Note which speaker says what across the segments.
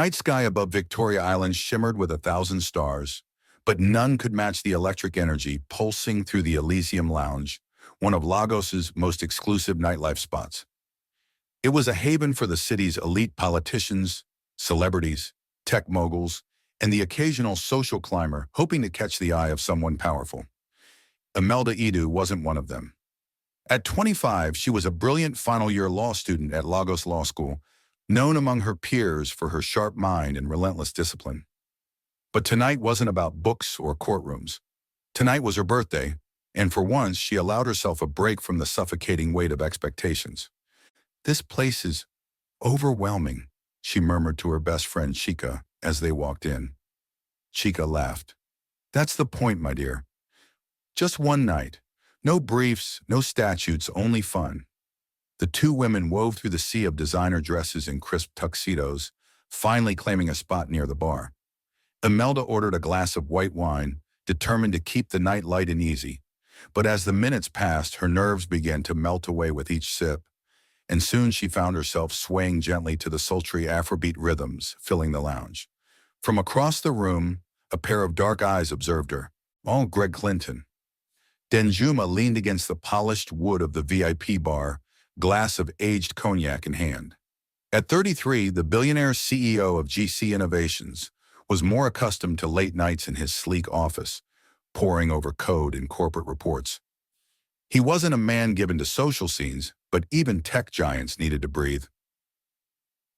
Speaker 1: Night sky above Victoria Island shimmered with 1,000 stars, but none could match the electric energy pulsing through the Elysium Lounge, one of Lagos's most exclusive nightlife spots. It was a haven for the city's elite politicians, celebrities, tech moguls, and the occasional social climber hoping to catch the eye of someone powerful. Imelda Idu wasn't one of them. At 25, she was a brilliant final-year law student at Lagos Law School, known among her peers for her sharp mind and relentless discipline. But tonight wasn't about books or courtrooms. Tonight was her birthday, and for once she allowed herself a break from the suffocating weight of expectations. "This place is overwhelming," she murmured to her best friend Chica as they walked in. Chica laughed. "That's the point, my dear. Just one night. No briefs, no statutes, only fun." The two women wove through the sea of designer dresses and crisp tuxedos, finally claiming a spot near the bar. Imelda ordered a glass of white wine, determined to keep the night light and easy. But as the minutes passed, her nerves began to melt away with each sip, and soon she found herself swaying gently to the sultry Afrobeat rhythms filling the lounge. From across the room, a pair of dark eyes observed her. Oh, Greg Clinton. Denjuma leaned against the polished wood of the VIP bar, glass of aged cognac in hand. At 33, the billionaire CEO of GC Innovations was more accustomed to late nights in his sleek office, poring over code and corporate reports. He wasn't a man given to social scenes, but even tech giants needed to breathe.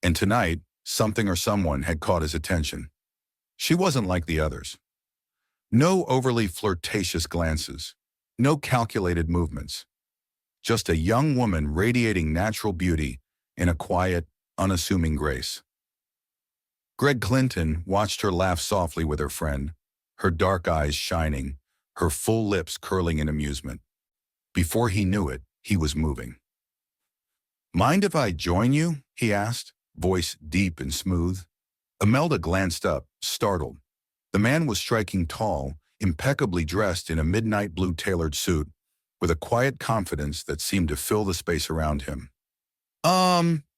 Speaker 1: And tonight, something or someone had caught his attention. She wasn't like the others. No overly flirtatious glances, no calculated movements. Just a young woman radiating natural beauty in a quiet, unassuming grace. Greg Clinton watched her laugh softly with her friend, her dark eyes shining, her full lips curling in amusement. Before he knew it, he was moving. "Mind if I join you?" he asked, voice deep and smooth. Imelda glanced up, startled. The man was striking tall, impeccably dressed in a midnight blue tailored suit, with a quiet confidence that seemed to fill the space around him.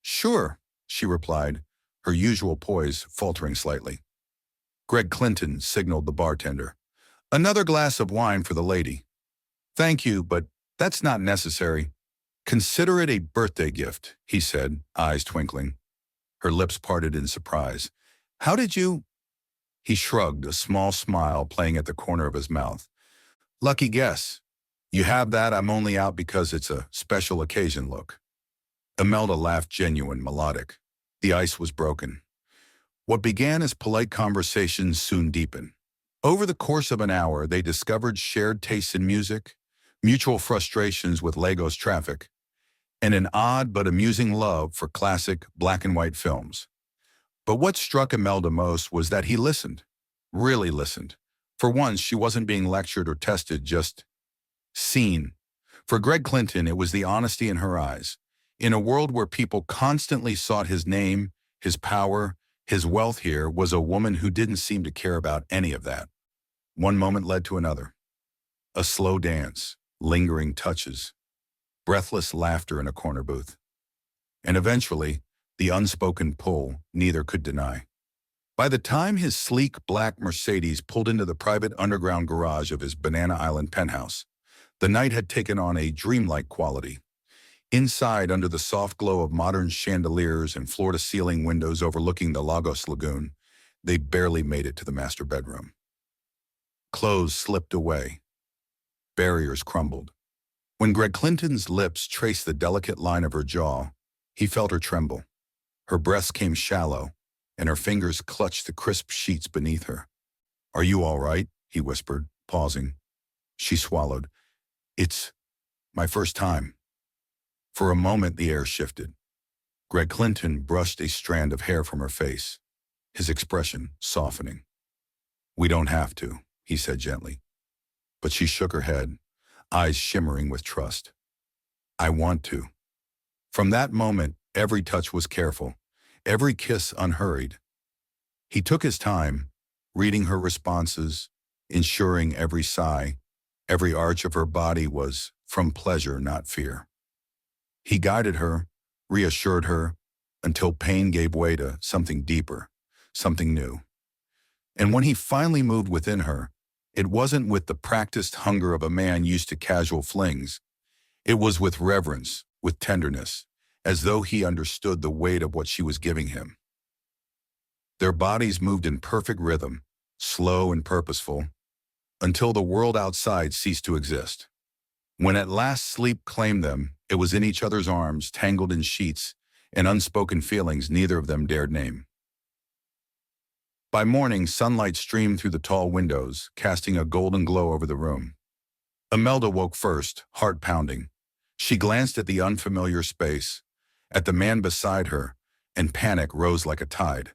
Speaker 1: Sure," she replied, her usual poise faltering slightly. Greg Clinton signaled the bartender. "Another glass of wine for the lady." "Thank you, but that's not necessary. Consider it a birthday gift," he said, eyes twinkling. Her lips parted in surprise. "How did you—" He shrugged, a small smile playing at the corner of his mouth. "Lucky guess. You have that I'm only out because it's a special occasion look." Imelda laughed, genuine, melodic. The ice was broken. What began as polite conversations soon deepened. Over the course of an hour, they discovered shared tastes in music, mutual frustrations with Lagos traffic, and an odd but amusing love for classic black and white films. But what struck Imelda most was that he listened, really listened. For once, she wasn't being lectured or tested, just seen. For Greg Clinton, it was the honesty in her eyes. In a world where people constantly sought his name, his power, his wealth, here was a woman who didn't seem to care about any of that. One moment led to another. A slow dance, lingering touches, breathless laughter in a corner booth. And eventually, the unspoken pull neither could deny. By the time his sleek black Mercedes pulled into the private underground garage of his Banana Island penthouse, the night had taken on a dreamlike quality. Inside, under the soft glow of modern chandeliers and floor-to-ceiling windows overlooking the Lagos Lagoon, they barely made it to the master bedroom. Clothes slipped away. Barriers crumbled. When Greg Clinton's lips traced the delicate line of her jaw, he felt her tremble. Her breaths came shallow, and her fingers clutched the crisp sheets beneath her. "Are you all right?" he whispered, pausing. She swallowed. "It's my first time." For a moment, the air shifted. Greg Clinton brushed a strand of hair from her face, his expression softening. "We don't have to," he said gently. But she shook her head, eyes shimmering with trust. "I want to." From that moment, every touch was careful, every kiss unhurried. He took his time, reading her responses, ensuring every sigh, every arch of her body was from pleasure, not fear. He guided her, reassured her, until pain gave way to something deeper, something new. And when he finally moved within her, it wasn't with the practiced hunger of a man used to casual flings. It was with reverence, with tenderness, as though he understood the weight of what she was giving him. Their bodies moved in perfect rhythm, slow and purposeful, until the world outside ceased to exist. When at last sleep claimed them, it was in each other's arms, tangled in sheets and unspoken feelings neither of them dared name. By morning, sunlight streamed through the tall windows, casting a golden glow over the room. Imelda woke first, heart pounding. She glanced at the unfamiliar space, at the man beside her, and panic rose like a tide.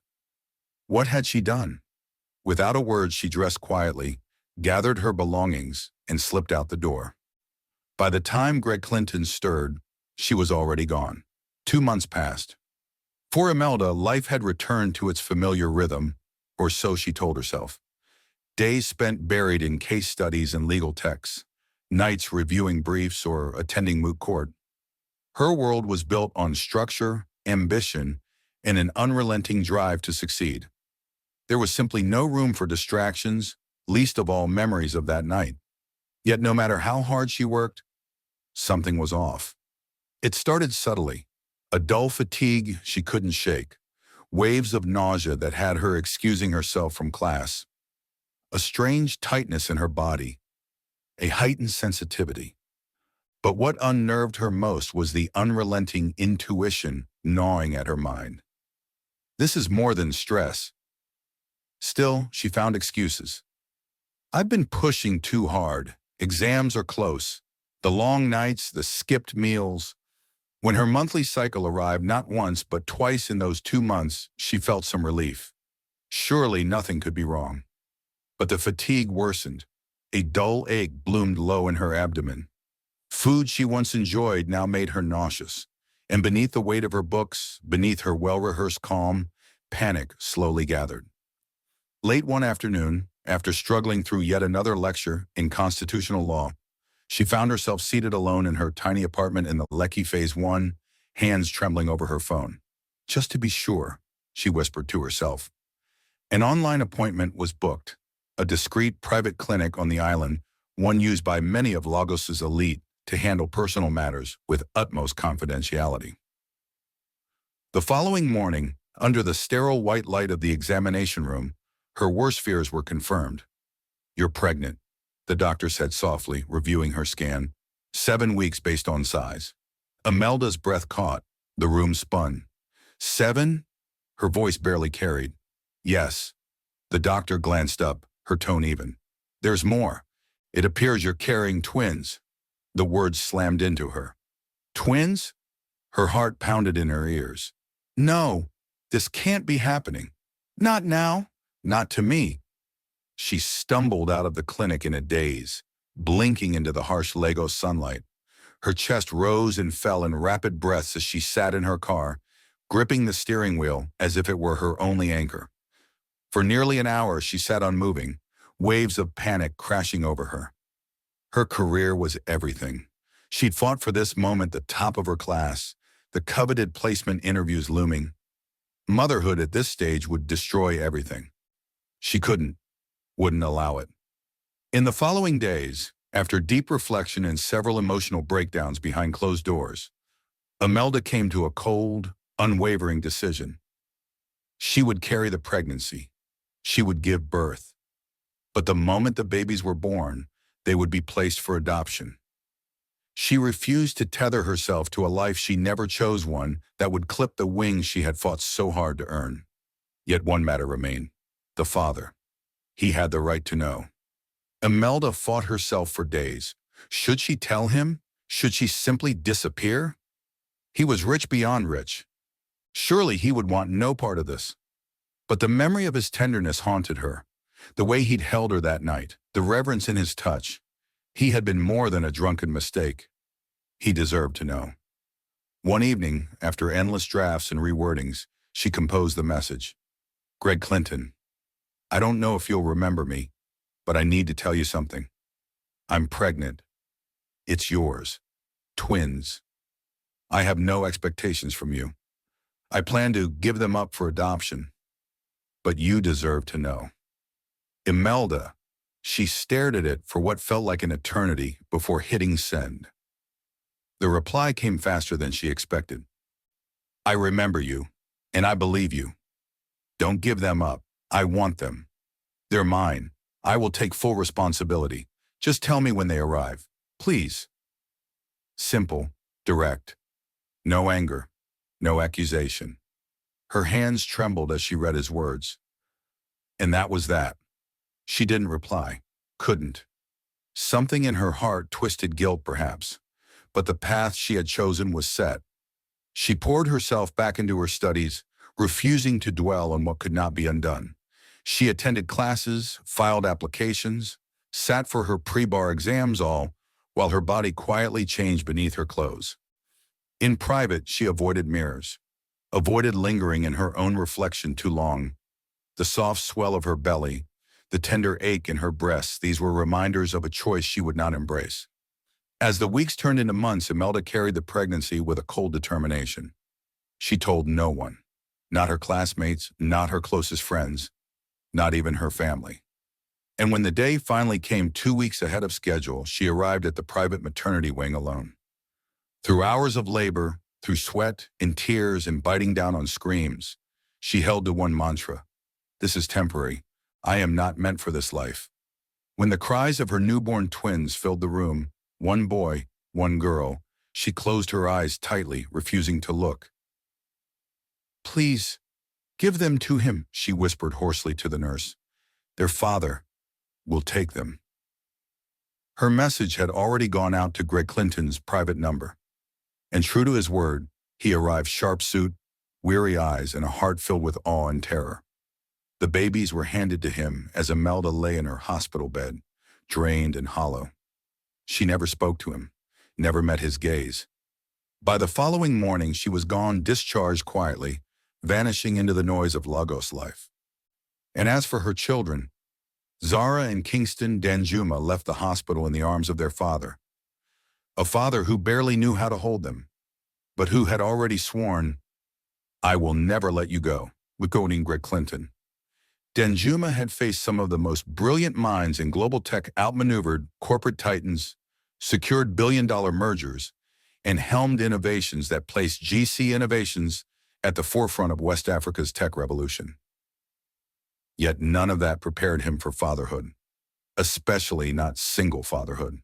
Speaker 1: What had she done? Without a word, she dressed quietly, gathered her belongings, and slipped out the door. By the time Greg Clinton stirred, she was already gone. 2 months passed. For Imelda, life had returned to its familiar rhythm, or so she told herself. Days spent buried in case studies and legal texts, nights reviewing briefs or attending moot court. Her world was built on structure, ambition, and an unrelenting drive to succeed. There was simply no room for distractions, least of all memories of that night. Yet no matter how hard she worked, something was off. It started subtly, a dull fatigue she couldn't shake, waves of nausea that had her excusing herself from class, a strange tightness in her body, a heightened sensitivity. But what unnerved her most was the unrelenting intuition gnawing at her mind. This is more than stress. Still, she found excuses. I've been pushing too hard. Exams are close. The long nights, the skipped meals. When her monthly cycle arrived not once but twice in those 2 months, she felt some relief. Surely nothing could be wrong. But the fatigue worsened. A dull ache bloomed low in her abdomen. Food she once enjoyed now made her nauseous. And beneath the weight of her books, beneath her well-rehearsed calm, panic slowly gathered. Late one afternoon, after struggling through yet another lecture in constitutional law, she found herself seated alone in her tiny apartment in the Lekki Phase 1, hands trembling over her phone. Just to be sure, she whispered to herself. An online appointment was booked, a discreet private clinic on the island, one used by many of Lagos's elite to handle personal matters with utmost confidentiality. The following morning, under the sterile white light of the examination room, her worst fears were confirmed. You're pregnant, the doctor said softly, reviewing her scan. 7 weeks based on size. Imelda's breath caught. The room spun. 7? Her voice barely carried. Yes. The doctor glanced up, her tone even. There's more. It appears you're carrying twins. The words slammed into her. Twins? Her heart pounded in her ears. No, this can't be happening. Not now. Not to me. She stumbled out of the clinic in a daze, blinking into the harsh Lagos sunlight. Her chest rose and fell in rapid breaths as she sat in her car, gripping the steering wheel as if it were her only anchor. For nearly an hour she sat unmoving, waves of panic crashing over her. Her career was everything. She'd fought for this moment the top of her class, the coveted placement interviews looming. Motherhood at this stage would destroy everything. She wouldn't allow it. In the following days, after deep reflection and several emotional breakdowns behind closed doors, Imelda came to a cold, unwavering decision. She would carry the pregnancy. She would give birth. But the moment the babies were born, they would be placed for adoption. She refused to tether herself to a life she never chose, one that would clip the wings she had fought so hard to earn. Yet one matter remained. The father. He had the right to know. Imelda fought herself for days. Should she tell him? Should she simply disappear? He was rich beyond rich. Surely he would want no part of this. But the memory of his tenderness haunted her. The way he'd held her that night, the reverence in his touch. He had been more than a drunken mistake. He deserved to know. One evening, after endless drafts and rewordings, she composed the message. Greg Clinton, I don't know if you'll remember me, but I need to tell you something. I'm pregnant. It's yours. Twins. I have no expectations from you. I plan to give them up for adoption. But you deserve to know. Imelda. She stared at it for what felt like an eternity before hitting send. The reply came faster than she expected. I remember you, and I believe you. Don't give them up. I want them. They're mine. I will take full responsibility. Just tell me when they arrive. Please. Simple, direct. No anger, no accusation. Her hands trembled as she read his words. And that was that. She didn't reply. Couldn't. Something in her heart twisted guilt, perhaps. But the path she had chosen was set. She poured herself back into her studies, refusing to dwell on what could not be undone. She attended classes, filed applications, sat for her pre-bar exams, all while her body quietly changed beneath her clothes. In private, she avoided mirrors, avoided lingering in her own reflection too long. The soft swell of her belly, the tender ache in her breasts, these were reminders of a choice she would not embrace. As the weeks turned into months, Imelda carried the pregnancy with a cold determination. She told no one, not her classmates, not her closest friends, not even her family. And when the day finally came 2 weeks ahead of schedule, she arrived at the private maternity wing alone. Through hours of labor, through sweat and tears and biting down on screams, she held to one mantra: this is temporary. I am not meant for this life. When the cries of her newborn twins filled the room, one boy, one girl, she closed her eyes tightly, refusing to look. Please, give them to him, she whispered hoarsely to the nurse. Their father will take them. Her message had already gone out to Greg Clinton's private number. And true to his word, he arrived sharp suit, weary eyes, and a heart filled with awe and terror. The babies were handed to him as Imelda lay in her hospital bed, drained and hollow. She never spoke to him, never met his gaze. By the following morning, she was gone, discharged quietly, vanishing into the noise of Lagos life. And as for her children, Zara and Kingston Danjuma left the hospital in the arms of their father, a father who barely knew how to hold them, but who had already sworn, I will never let you go, quoting Greg Clinton. Danjuma had faced some of the most brilliant minds in global tech, outmaneuvered corporate titans, secured billion-dollar mergers, and helmed innovations that placed GC Innovations at the forefront of West Africa's tech revolution. Yet none of that prepared him for fatherhood, especially not single fatherhood.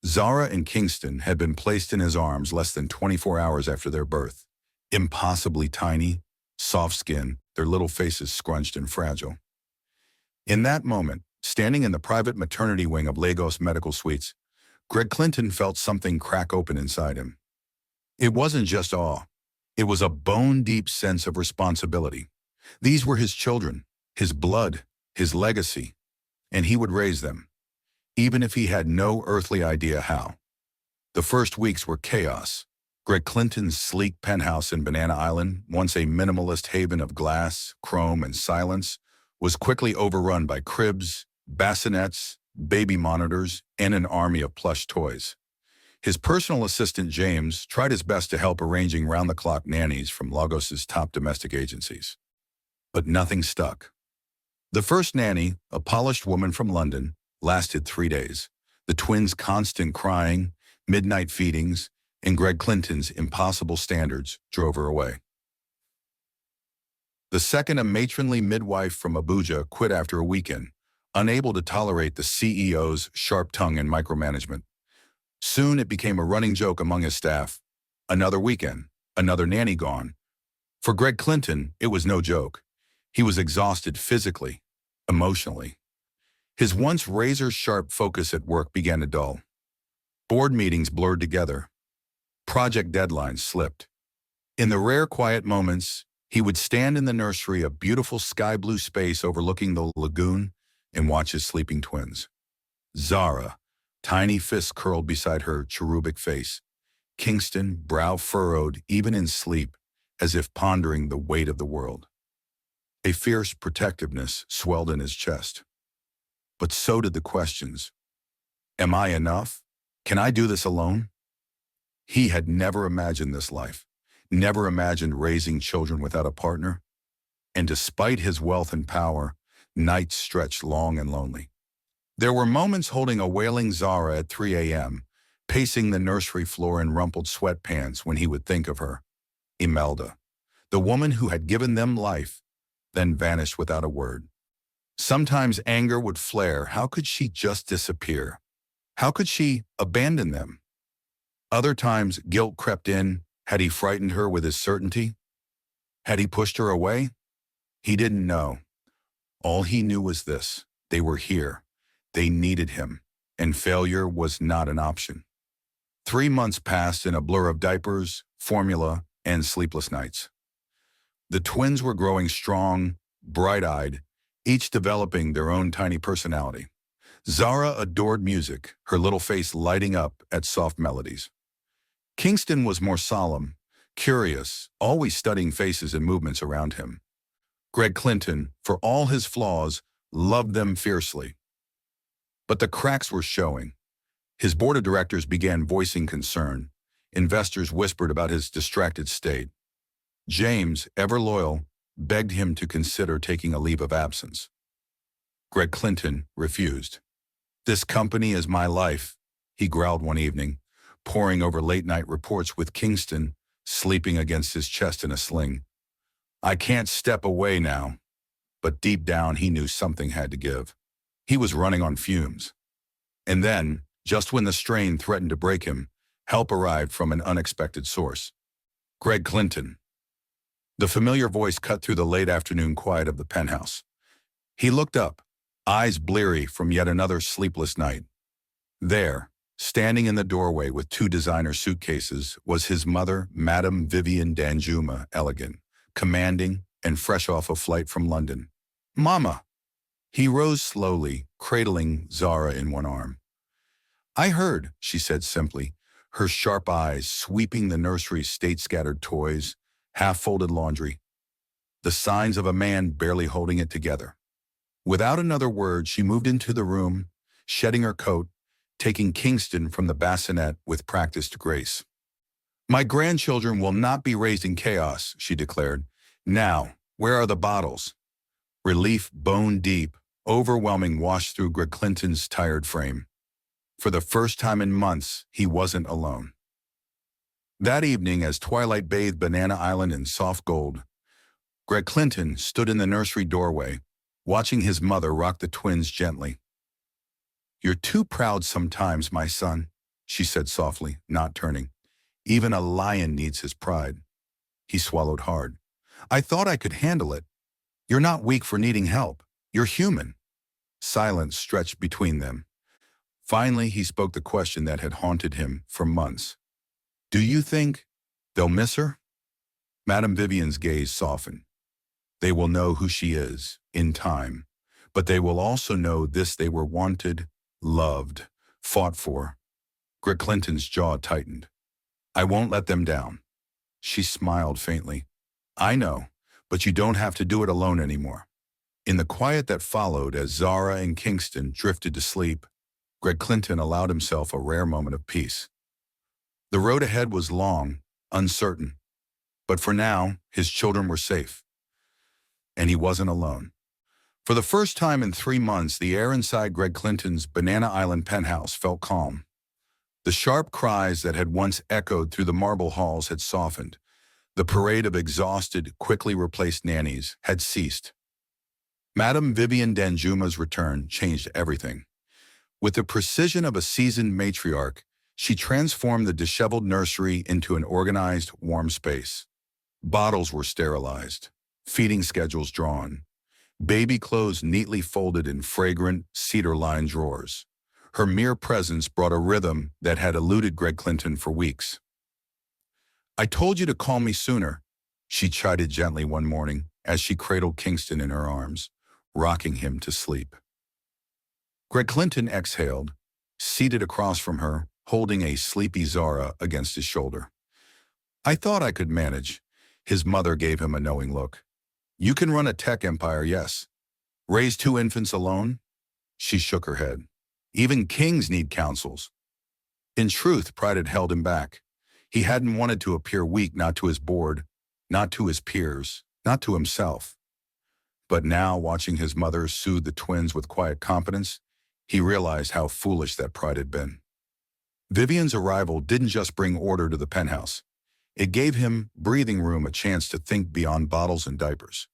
Speaker 1: Zara and Kingston had been placed in his arms less than 24 hours after their birth, impossibly tiny, soft skin, their little faces scrunched and fragile. In that moment, standing in the private maternity wing of Lagos Medical Suites, Greg Clinton felt something crack open inside him. It wasn't just awe. It was a bone-deep sense of responsibility. These were his children, his blood, his legacy, and he would raise them, even if he had no earthly idea how. The first weeks were chaos. Greg Clinton's sleek penthouse in Banana Island, once a minimalist haven of glass, chrome, and silence, was quickly overrun by cribs, bassinets, baby monitors, and an army of plush toys. His personal assistant, James, tried his best to help arranging round-the-clock nannies from Lagos's top domestic agencies. But nothing stuck. The first nanny, a polished woman from London, lasted 3 days. The twins' constant crying, midnight feedings, and Greg Clinton's impossible standards drove her away. The second, a matronly midwife from Abuja, quit after a weekend, unable to tolerate the CEO's sharp tongue and micromanagement. Soon it became a running joke among his staff. Another weekend, another nanny gone. For Greg Clinton, it was no joke. He was exhausted physically, emotionally. His once razor-sharp focus at work began to dull. Board meetings blurred together. Project deadlines slipped. In the rare quiet moments, he would stand in the nursery, a beautiful sky-blue space overlooking the lagoon, and watch his sleeping twins. Zara, tiny fists curled beside her cherubic face. Kingston, brow furrowed, even in sleep, as if pondering the weight of the world. A fierce protectiveness swelled in his chest. But so did the questions. Am I enough? Can I do this alone? He had never imagined this life, never imagined raising children without a partner. and despite his wealth and power, nights stretched long and lonely. There were moments holding a wailing Zara at 3 a.m., pacing the nursery floor in rumpled sweatpants when he would think of her. Imelda, the woman who had given them life, then vanished without a word. Sometimes anger would flare. How could she just disappear? How could she abandon them? Other times, guilt crept in. Had he frightened her with his certainty? Had he pushed her away? He didn't know. All he knew was this: they were here. They needed him, and failure was not an option. 3 months passed in a blur of diapers, formula, and sleepless nights. The twins were growing strong, bright-eyed, each developing their own tiny personality. Zara adored music, her little face lighting up at soft melodies. Kingston was more solemn, curious, always studying faces and movements around him. Greg Clinton, for all his flaws, loved them fiercely. But the cracks were showing. His board of directors began voicing concern. Investors whispered about his distracted state. James, ever loyal, begged him to consider taking a leave of absence. Greg Clinton refused. "This company is my life," he growled one evening, poring over late-night reports with Kingston sleeping against his chest in a sling. "I can't step away now." But deep down he knew something had to give. He was running on fumes. And then, just when the strain threatened to break him, help arrived from an unexpected source. Greg Clinton. The familiar voice cut through the late afternoon quiet of the penthouse. He looked up, eyes bleary from yet another sleepless night. There, standing in the doorway with 2 designer suitcases, was his mother, Madame Vivian Danjuma, elegant, commanding, and fresh off a flight from London. "Mama!" He rose slowly, cradling Zara in one arm. "I heard," she said simply, her sharp eyes sweeping the nursery's state-scattered toys, half-folded laundry. The signs of a man barely holding it together. Without another word, she moved into the room, shedding her coat, taking Kingston from the bassinet with practiced grace. "My grandchildren will not be raised in chaos," she declared. "Now, where are the bottles?" Relief, bone deep, overwhelming, washed through Greg Clinton's tired frame. For the first time in months, he wasn't alone. That evening, as twilight bathed Banana Island in soft gold, Greg Clinton stood in the nursery doorway, watching his mother rock the twins gently. "You're too proud sometimes, my son," she said softly, not turning. "Even a lion needs his pride." He swallowed hard. "I thought I could handle it." "You're not weak for needing help. You're human." Silence stretched between them. Finally, he spoke the question that had haunted him for months. "Do you think they'll miss her?" Madame Vivian's gaze softened. "They will know who she is, in time. But they will also know this: they were wanted, loved, fought for." Greg Clinton's jaw tightened. "I won't let them down." She smiled faintly. "I know, but you don't have to do it alone anymore." In the quiet that followed, as Zara and Kingston drifted to sleep, Greg Clinton allowed himself a rare moment of peace. The road ahead was long, uncertain, but for now, his children were safe. And he wasn't alone. For the first time in 3 months, the air inside Greg Clinton's Banana Island penthouse felt calm. The sharp cries that had once echoed through the marble halls had softened. The parade of exhausted, quickly replaced nannies had ceased. Madame Vivian Danjuma's return changed everything. With the precision of a seasoned matriarch, she transformed the disheveled nursery into an organized, warm space. Bottles were sterilized, feeding schedules drawn, baby clothes neatly folded in fragrant, cedar-lined drawers. Her mere presence brought a rhythm that had eluded Greg Clinton for weeks. "I told you to call me sooner," she chided gently one morning as she cradled Kingston in her arms, rocking him to sleep. Greg Clinton exhaled, seated across from her, holding a sleepy Zara against his shoulder. "I thought I could manage." His mother gave him a knowing look. "You can run a tech empire, yes. Raise 2 infants alone?" She shook her head. "Even kings need counsels." In truth, pride had held him back. He hadn't wanted to appear weak, not to his board, not to his peers, not to himself. But now, watching his mother soothe the twins with quiet confidence, he realized how foolish that pride had been. Vivian's arrival didn't just bring order to the penthouse. It gave him breathing room, a chance to think beyond bottles and diapers.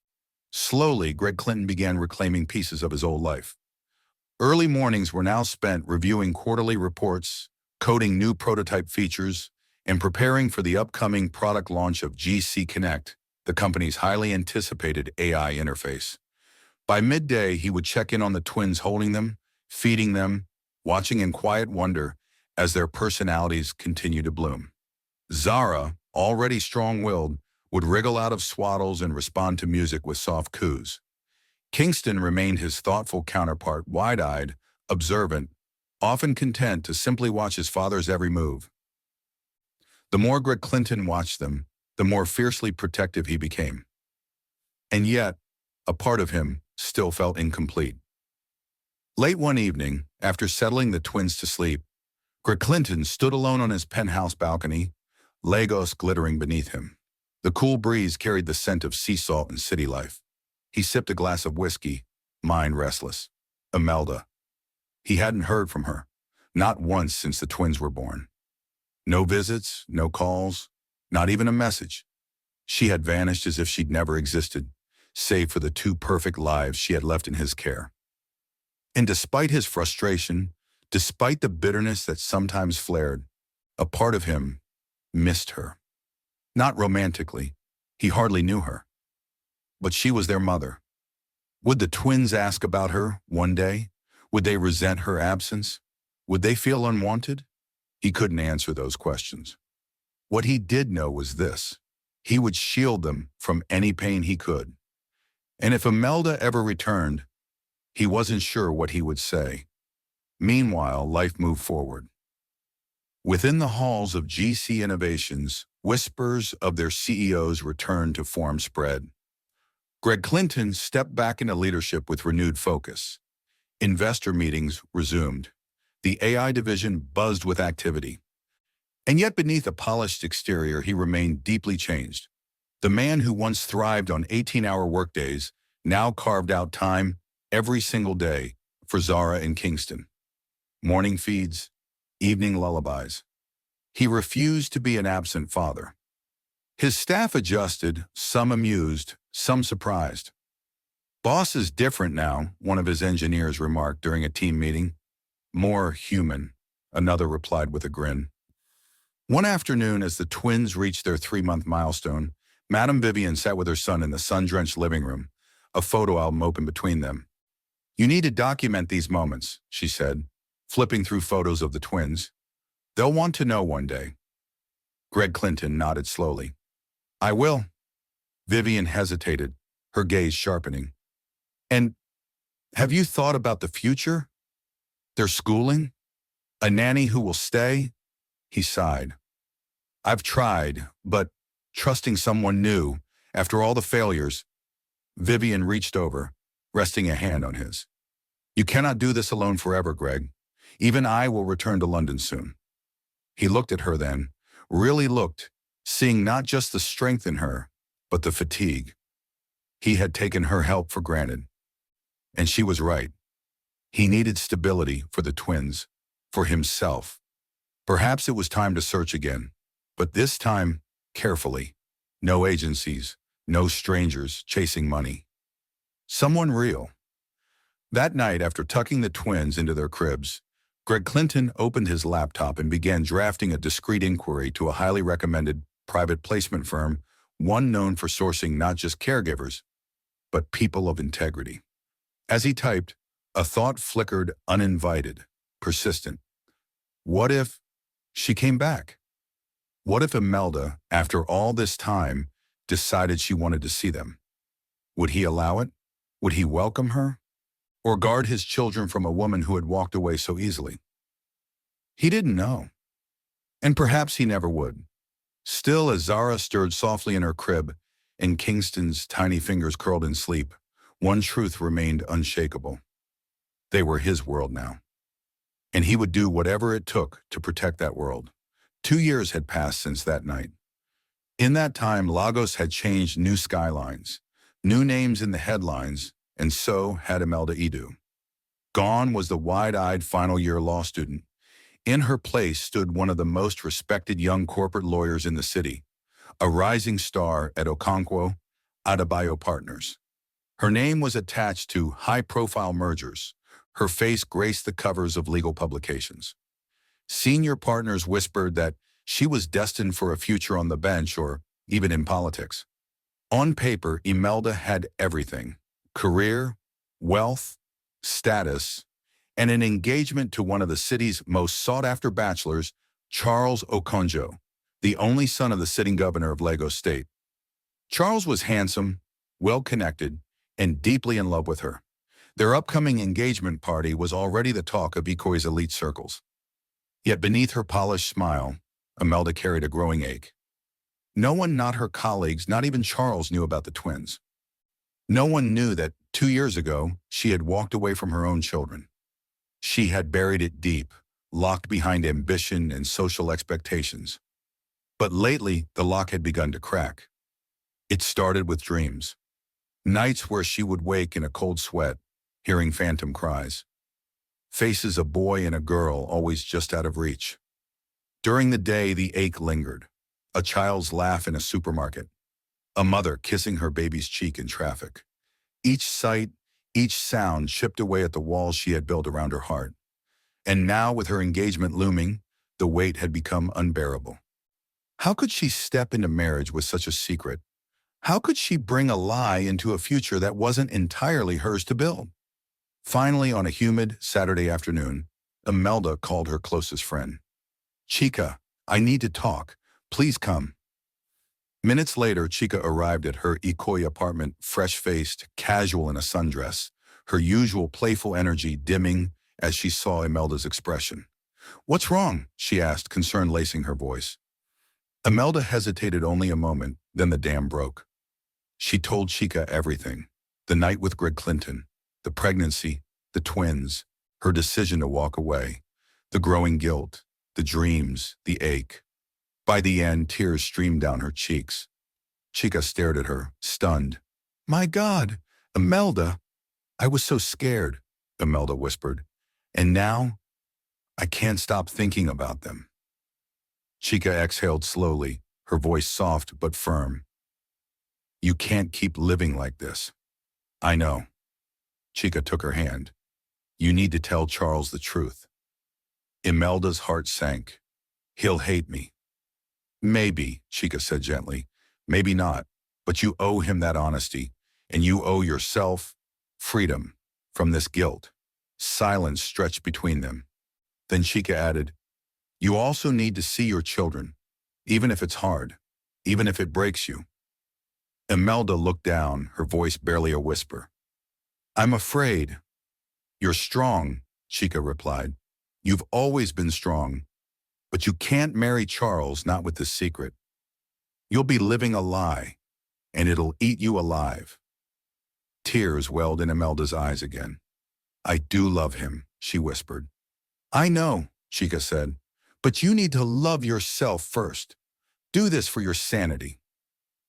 Speaker 1: Slowly, Greg Clinton began reclaiming pieces of his old life. Early mornings were now spent reviewing quarterly reports, coding new prototype features, and preparing for the upcoming product launch of GC Connect, the company's highly anticipated AI interface. By midday, he would check in on the twins, holding them, feeding them, watching in quiet wonder as their personalities continue to bloom. Zara, already strong-willed, would wriggle out of swaddles and respond to music with soft coos. Kingston remained his thoughtful counterpart, wide-eyed, observant, often content to simply watch his father's every move. The more Greg Clinton watched them, the more fiercely protective he became. And yet, a part of him still felt incomplete. Late one evening, after settling the twins to sleep, Greg Clinton stood alone on his penthouse balcony, Lagos glittering beneath him. The cool breeze carried the scent of sea salt and city life. He sipped a glass of whiskey, mind restless. Imelda. He hadn't heard from her, not once since the twins were born. No visits, no calls, not even a message. She had vanished as if she'd never existed, save for the two perfect lives she had left in his care. And despite his frustration, despite the bitterness that sometimes flared, a part of him missed her. Not romantically, he hardly knew her. But she was their mother. Would the twins ask about her one day? Would they resent her absence? Would they feel unwanted? He couldn't answer those questions. What he did know was this: he would shield them from any pain he could. And if Imelda ever returned, he wasn't sure what he would say. Meanwhile, life moved forward. Within the halls of GC Innovations, whispers of their CEO's return to form spread. Greg Clinton stepped back into leadership with renewed focus. Investor meetings resumed. The AI division buzzed with activity. And yet beneath a polished exterior, he remained deeply changed. The man who once thrived on 18-hour workdays now carved out time every single day for Zara and Kingston. Morning feeds, evening lullabies. He refused to be an absent father. His staff adjusted, some amused, some surprised. "Boss is different now," one of his engineers remarked during a team meeting. "More human," another replied with a grin. One afternoon, as the twins reached their 3-month milestone, Madame Vivian sat with her son in the sun-drenched living room, a photo album open between them. "You need to document these moments," she said, flipping through photos of the twins. "They'll want to know one day." Greg Clinton nodded slowly. "I will." Vivian hesitated, her gaze sharpening. "And have you thought about the future? Their schooling? A nanny who will stay?" He sighed. "I've tried, but trusting someone new, after all the failures." Vivian reached over, resting a hand on his. "You cannot do this alone forever, Greg. Even I will return to London soon." He looked at her then, really looked, seeing not just the strength in her, but the fatigue. He had taken her help for granted. And she was right. He needed stability for the twins, for himself. Perhaps it was time to search again, but this time, carefully. No agencies, no strangers chasing money. Someone real. That night, after tucking the twins into their cribs, Greg Clinton opened his laptop and began drafting a discreet inquiry to a highly recommended private placement firm, one known for sourcing not just caregivers, but people of integrity. As he typed, a thought flickered, uninvited, persistent. What if she came back? What if Imelda, after all this time, decided she wanted to see them? Would he allow it? Would he welcome her? Or guard his children from a woman who had walked away so easily? He didn't know. And perhaps he never would. Still, as Zara stirred softly in her crib and Kingston's tiny fingers curled in sleep, one truth remained unshakable. They were his world now. And he would do whatever it took to protect that world. 2 years had passed since that night. In that time, Lagos had changed new skylines. New names in the headlines, and so had Imelda Idu. Gone was the wide-eyed final-year law student. In her place stood one of the most respected young corporate lawyers in the city, a rising star at Okonkwo Adebayo Partners. Her name was attached to high-profile mergers. Her face graced the covers of legal publications. Senior partners whispered that she was destined for a future on the bench or even in politics. On paper, Imelda had everything: career, wealth, status, and an engagement to one of the city's most sought-after bachelors, Charles Okonjo, the only son of the sitting governor of Lagos State. Charles was handsome, well-connected, and deeply in love with her. Their upcoming engagement party was already the talk of Ikoi's elite circles. Yet beneath her polished smile, Imelda carried a growing ache. No one, not her colleagues, not even Charles, knew about the twins. No one knew that 2 years ago, she had walked away from her own children. She had buried it deep, locked behind ambition and social expectations. But lately, the lock had begun to crack. It started with dreams. Nights where she would wake in a cold sweat, hearing phantom cries. Faces a boy and a girl always just out of reach. During the day, the ache lingered. A child's laugh in a supermarket. A mother kissing her baby's cheek in traffic. Each sight, each sound chipped away at the walls she had built around her heart. And now, with her engagement looming, the weight had become unbearable. How could she step into marriage with such a secret? How could she bring a lie into a future that wasn't entirely hers to build? Finally, on a humid Saturday afternoon, Imelda called her closest friend. "Chica, I need to talk. Please come." Minutes later, Chica arrived at her Ikoyi apartment, fresh-faced, casual in a sundress, her usual playful energy dimming as she saw Imelda's expression. "What's wrong?" she asked, concern lacing her voice. Imelda hesitated only a moment, then the dam broke. She told Chica everything: the night with Greg Clinton, the pregnancy, the twins, her decision to walk away, the growing guilt, the dreams, the ache. By the end, tears streamed down her cheeks. Chica stared at her, stunned. "My God, Imelda!" "I was so scared," Imelda whispered. "And now, I can't stop thinking about them." Chica exhaled slowly, her voice soft but firm. "You can't keep living like this." "I know." Chica took her hand. "You need to tell Charles the truth." Imelda's heart sank. "He'll hate me." "Maybe," Chica said gently. "Maybe not. But you owe him that honesty, and you owe yourself freedom from this guilt." Silence stretched between them. Then Chica added, "You also need to see your children, even if it's hard, even if it breaks you." Imelda looked down, her voice barely a whisper. "I'm afraid." "You're strong," Chica replied. "You've always been strong. But you can't marry Charles, not with this secret. You'll be living a lie, and it'll eat you alive." Tears welled in Imelda's eyes again. "I do love him," she whispered. "I know," Chica said, "but you need to love yourself first. Do this for your sanity."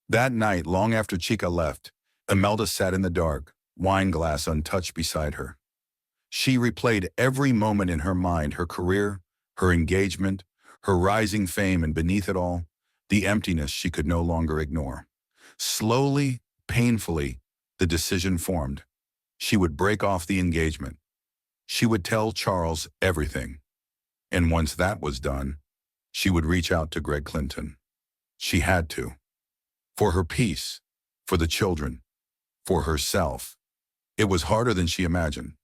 Speaker 1: That night, long after Chica left, Imelda sat in the dark, wine glass untouched beside her. She replayed every moment in her mind: her career, her engagement, her rising fame, and beneath it all, the emptiness she could no longer ignore. Slowly, painfully, the decision formed. She would break off the engagement. She would tell Charles everything. And once that was done, she would reach out to Greg Clinton. She had to. For her peace, for the children, for herself. It was harder than she imagined.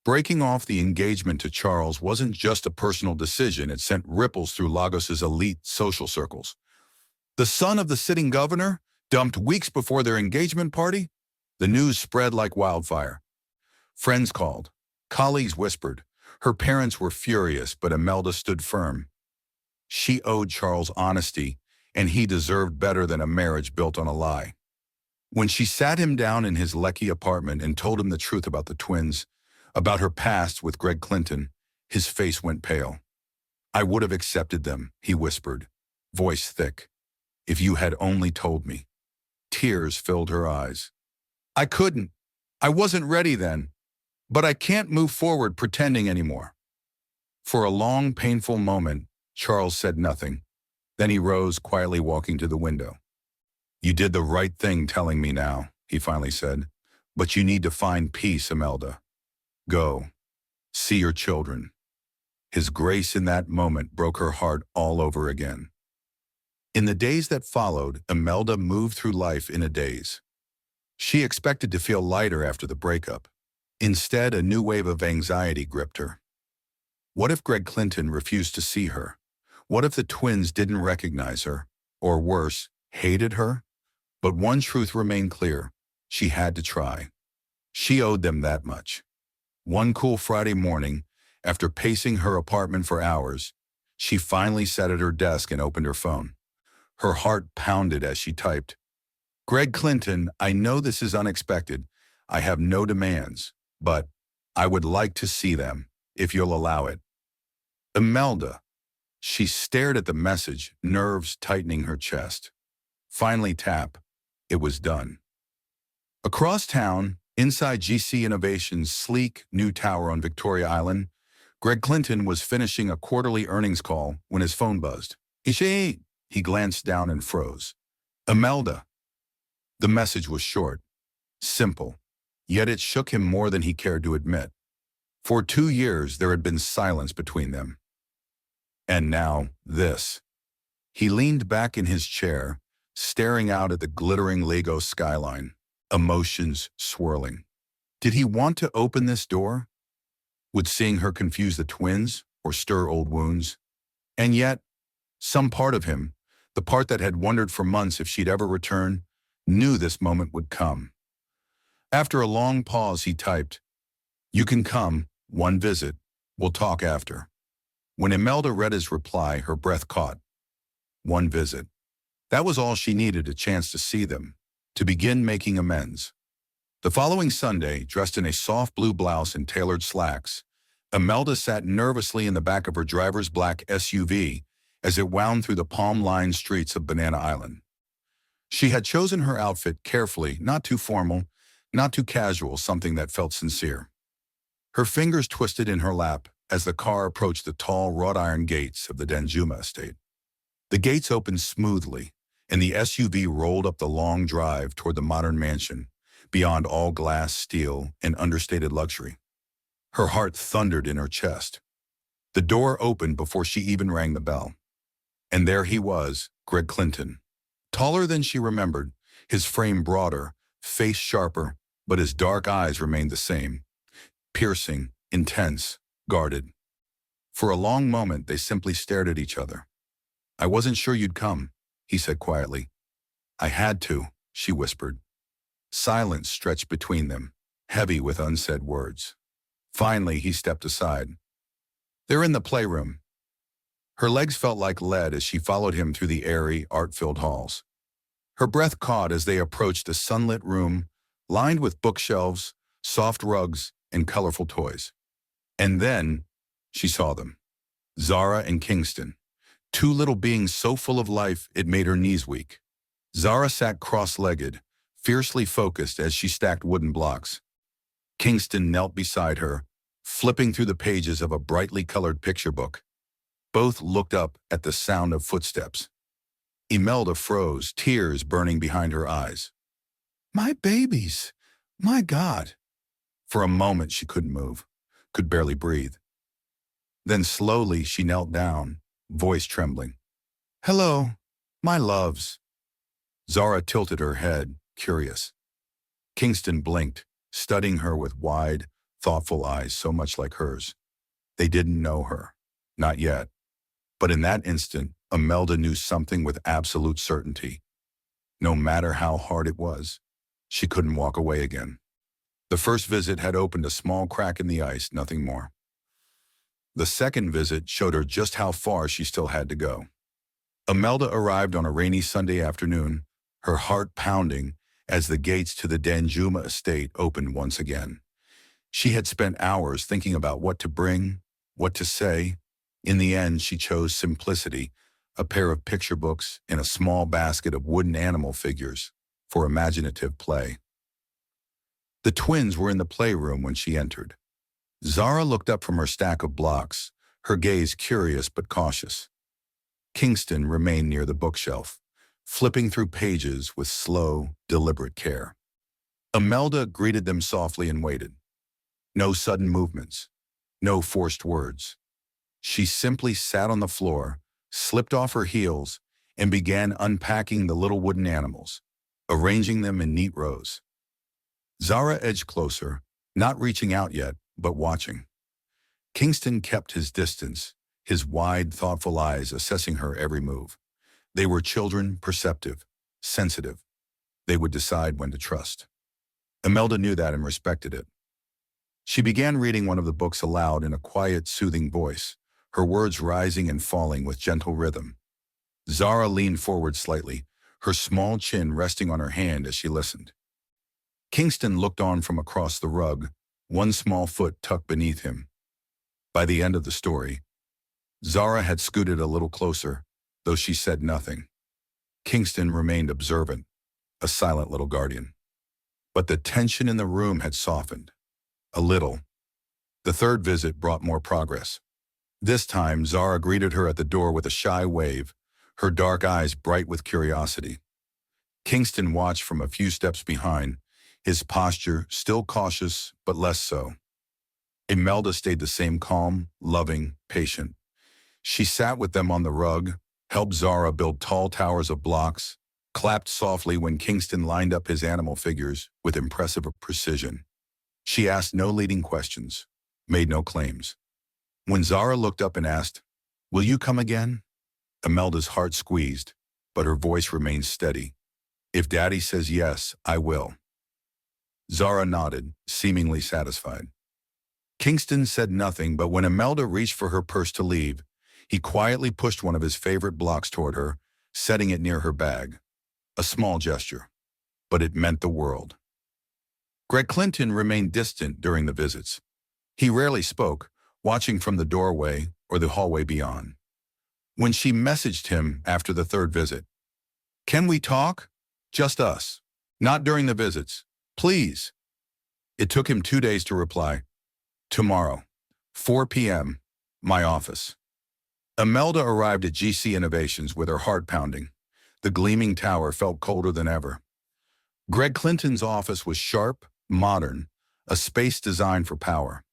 Speaker 1: Breaking off the engagement to Charles wasn't just a personal decision, it sent ripples through Lagos's elite social circles. The son of the sitting governor, dumped weeks before their engagement party? The news spread like wildfire. Friends called. Colleagues whispered. Her parents were furious, but Imelda stood firm. She owed Charles honesty, and he deserved better than a marriage built on a lie. When she sat him down in his Lekki apartment and told him the truth about the twins, about her past with Greg Clinton, his face went pale. "I would have accepted them," he whispered, voice thick, "if you had only told me." Tears filled her eyes. I couldn't. I wasn't ready then. But I can't move forward pretending anymore. For a long, painful moment, Charles said nothing. Then he rose, quietly walking to the window. You did the right thing telling me now, he finally said. But you need to find peace, Imelda. Go. See your children. His grace in that moment broke her heart all over again. In the days that followed, Imelda moved through life in a daze. She expected to feel lighter after the breakup. Instead, a new wave of anxiety gripped her. What if Greg Clinton refused to see her? What if the twins didn't recognize her? Or worse, hated her? But one truth remained clear. She had to try. She owed them that much. One cool Friday morning, after pacing her apartment for hours, she finally sat at her desk and opened her phone. Her heart pounded as she typed, Greg Clinton, I know this is unexpected. I have no demands, but I would like to see them, if you'll allow it. Imelda. She stared at the message, nerves tightening her chest. Finally tap. It was done. Across town, inside GC Innovation's sleek new tower on Victoria Island, Greg Clinton was finishing a quarterly earnings call when his phone buzzed. He glanced down and froze. Imelda. The message was short, simple, yet it shook him more than he cared to admit. For 2 years, there had been silence between them. And now, this. He leaned back in his chair, staring out at the glittering Lego skyline, emotions swirling. Did he want to open this door? Would seeing her confuse the twins or stir old wounds? And yet, some part of him, the part that had wondered for months if she'd ever return, knew this moment would come. After a long pause, he typed, You can come, one visit. We'll talk after. When Imelda read his reply, her breath caught. One visit. That was all she needed, a chance to see them, to begin making amends. The following Sunday, dressed in a soft blue blouse and tailored slacks, Imelda sat nervously in the back of her driver's black SUV as it wound through the palm-lined streets of Banana Island. She had chosen her outfit carefully, not too formal, not too casual, something that felt sincere. Her fingers twisted in her lap as the car approached the tall wrought-iron gates of the Danjuma estate. The gates opened smoothly, and the SUV rolled up the long drive toward the modern mansion, beyond all glass, steel, and understated luxury. Her heart thundered in her chest. The door opened before she even rang the bell. And there he was, Greg Clinton. Taller than she remembered, his frame broader, face sharper, but his dark eyes remained the same. Piercing, intense, guarded. For a long moment, they simply stared at each other. I wasn't sure you'd come, he said quietly. I had to, she whispered. Silence stretched between them, heavy with unsaid words. Finally, he stepped aside. They're in the playroom. Her legs felt like lead as she followed him through the airy, art-filled halls. Her breath caught as they approached a sunlit room lined with bookshelves, soft rugs, and colorful toys. And then she saw them. Zara and Kingston, two little beings so full of life it made her knees weak. Zara sat cross-legged, fiercely focused as she stacked wooden blocks. Kingston knelt beside her, flipping through the pages of a brightly colored picture book. Both looked up at the sound of footsteps. Imelda froze, tears burning behind her eyes. My babies! My God! For a moment she couldn't move, could barely breathe. Then slowly she knelt down, voice trembling. Hello, my loves. Zara tilted her head, curious. Kingston blinked, studying her with wide, thoughtful eyes so much like hers. They didn't know her. Not yet. But in that instant, Imelda knew something with absolute certainty. No matter how hard it was, she couldn't walk away again. The first visit had opened a small crack in the ice, nothing more. The second visit showed her just how far she still had to go. Imelda arrived on a rainy Sunday afternoon, her heart pounding as the gates to the Danjuma estate opened once again. She had spent hours thinking about what to bring, what to say. In the end, she chose simplicity, a pair of picture books and a small basket of wooden animal figures for imaginative play. The twins were in the playroom when she entered. Zara looked up from her stack of blocks, her gaze curious but cautious. Kingston remained near the bookshelf, flipping through pages with slow, deliberate care. Imelda greeted them softly and waited. No sudden movements, no forced words. She simply sat on the floor, slipped off her heels, and began unpacking the little wooden animals, arranging them in neat rows. Zara edged closer, not reaching out yet, but watching. Kingston kept his distance, his wide, thoughtful eyes assessing her every move. They were children, perceptive, sensitive. They would decide when to trust. Imelda knew that and respected it. She began reading one of the books aloud in a quiet, soothing voice, her words rising and falling with gentle rhythm. Zara leaned forward slightly, her small chin resting on her hand as she listened. Kingston looked on from across the rug, one small foot tucked beneath him. By the end of the story, Zara had scooted a little closer, though she said nothing. Kingston remained observant, a silent little guardian. But the tension in the room had softened. A little. The third visit brought more progress. This time, Zara greeted her at the door with a shy wave, her dark eyes bright with curiosity. Kingston watched from a few steps behind, his posture still cautious but less so. Imelda stayed the same, calm, loving, patient. She sat with them on the rug, helped Zara build tall towers of blocks, clapped softly when Kingston lined up his animal figures with impressive precision. She asked no leading questions, made no claims. When Zara looked up and asked, "Will you come again?" Imelda's heart squeezed, but her voice remained steady. "If Daddy says yes, I will." Zara nodded, seemingly satisfied. Kingston said nothing, but when Imelda reached for her purse to leave, he quietly pushed one of his favorite blocks toward her, setting it near her bag. A small gesture, but it meant the world. Greg Clinton remained distant during the visits. He rarely spoke, watching from the doorway or the hallway beyond. When she messaged him after the third visit, "Can we talk? Just us. Not during the visits. Please." It took him 2 days to reply. "Tomorrow, 4 p.m., my office." Imelda arrived at GC Innovations with her heart pounding. The gleaming tower felt colder than ever. Greg Clinton's office was sharp, modern, a space designed for power.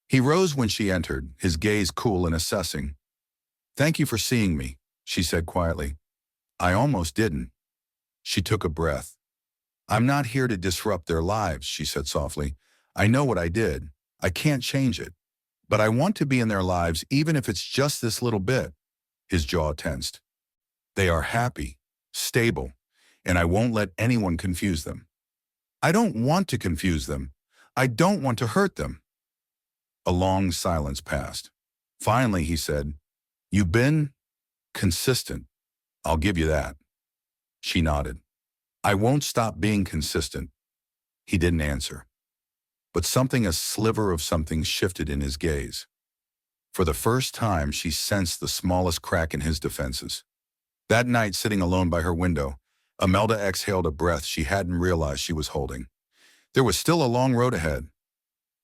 Speaker 1: He rose when she entered, his gaze cool and assessing. "Thank you for seeing me," she said quietly. "I almost didn't." She took a breath. "I'm not here to disrupt their lives," she said softly. "I know what I did. I can't change it. But I want to be in their lives even if it's just this little bit." His jaw tensed. "They are happy, stable, and I won't let anyone confuse them. I don't want to confuse them. I don't want to hurt them." A long silence passed. Finally, he said, "You've been consistent. I'll give you that." She nodded. "I won't stop being consistent." He didn't answer. But something, a sliver of something, shifted in his gaze. For the first time, she sensed the smallest crack in his defenses. That night, sitting alone by her window, Imelda exhaled a breath she hadn't realized she was holding. There was still a long road ahead,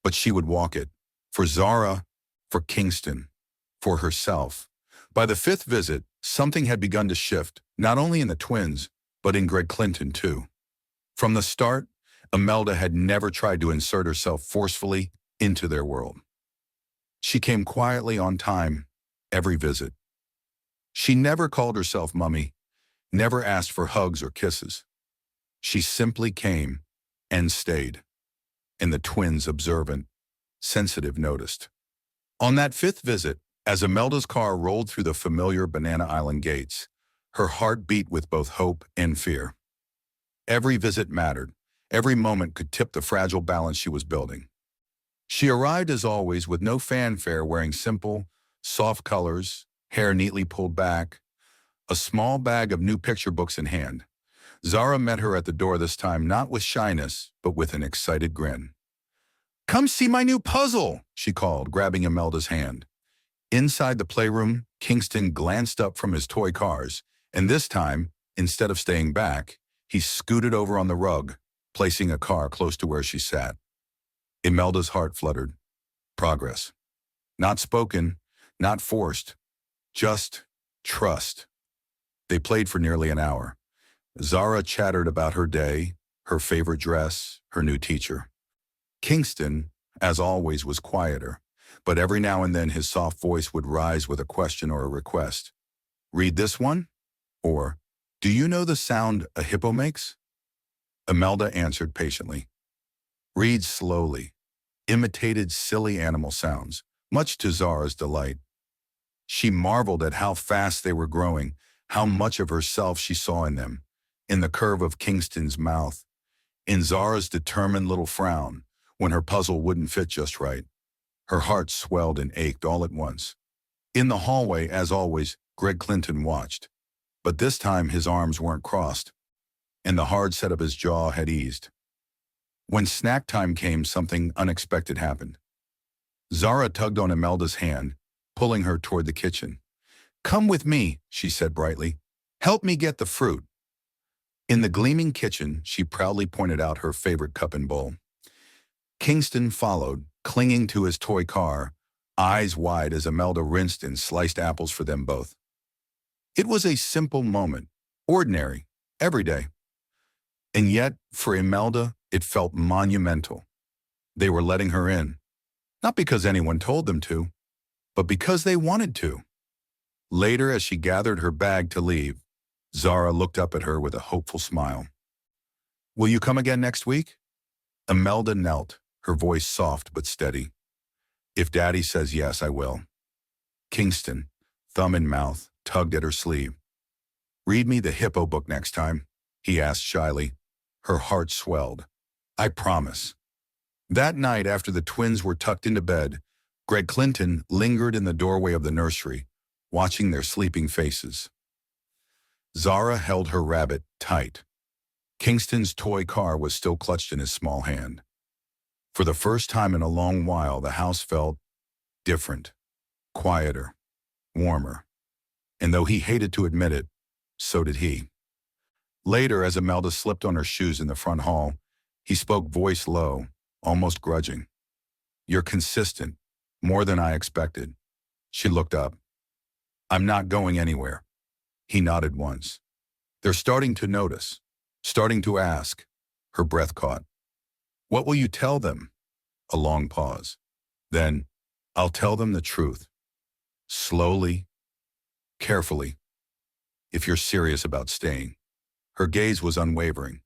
Speaker 1: but she would walk it. For Zara, for Kingston, for herself. By the fifth visit, something had begun to shift, not only in the twins, but in Greg Clinton too. From the start, Imelda had never tried to insert herself forcefully into their world. She came quietly on time, every visit. She never called herself Mummy, never asked for hugs or kisses. She simply came and stayed. And the twins, observant, sensitive, noticed. On that fifth visit, as Imelda's car rolled through the familiar Banana Island gates, her heart beat with both hope and fear. Every visit mattered. Every moment could tip the fragile balance she was building. She arrived as always with no fanfare, wearing simple, soft colors, hair neatly pulled back, a small bag of new picture books in hand. Zara met her at the door this time, not with shyness, but with an excited grin. "Come see my new puzzle," she called, grabbing Imelda's hand. Inside the playroom, Kingston glanced up from his toy cars, and this time, instead of staying back, he scooted over on the rug, placing a car close to where she sat. Imelda's heart fluttered. Progress. Not spoken, not forced, just trust. They played for nearly an hour. Zara chattered about her day, her favorite dress, her new teacher. Kingston, as always, was quieter, but every now and then his soft voice would rise with a question or a request. Read this one? Or, do you know the sound a hippo makes? Imelda answered patiently. Read slowly, imitated silly animal sounds, much to Zara's delight. She marveled at how fast they were growing, how much of herself she saw in them, in the curve of Kingston's mouth, in Zara's determined little frown when her puzzle wouldn't fit just right. Her heart swelled and ached all at once. In the hallway, as always, Greg Clinton watched. But this time his arms weren't crossed, and the hard set of his jaw had eased. When snack time came, something unexpected happened. Zara tugged on Imelda's hand, pulling her toward the kitchen. Come with me, she said brightly. Help me get the fruit. In the gleaming kitchen, she proudly pointed out her favorite cup and bowl. Kingston followed, clinging to his toy car, eyes wide as Imelda rinsed and sliced apples for them both. It was a simple moment, ordinary, everyday. And yet, for Imelda, it felt monumental. They were letting her in, not because anyone told them to, but because they wanted to. Later, as she gathered her bag to leave, Zara looked up at her with a hopeful smile. Will you come again next week? Imelda knelt, her voice soft but steady. If Daddy says yes, I will. Kingston, thumb in mouth, tugged at her sleeve. Read me the hippo book next time, he asked shyly. Her heart swelled. I promise. That night, after the twins were tucked into bed, Greg Clinton lingered in the doorway of the nursery, watching their sleeping faces. Zara held her rabbit tight. Kingston's toy car was still clutched in his small hand. For the first time in a long while, the house felt different, quieter, warmer. And though he hated to admit it, so did he. Later, as Imelda slipped on her shoes in the front hall, he spoke voice low, almost grudging. You're consistent, more than I expected. She looked up. I'm not going anywhere. He nodded once. They're starting to notice, starting to ask. Her breath caught. What will you tell them? A long pause. Then, I'll tell them the truth. Slowly, carefully. If you're serious about staying. Her gaze was unwavering.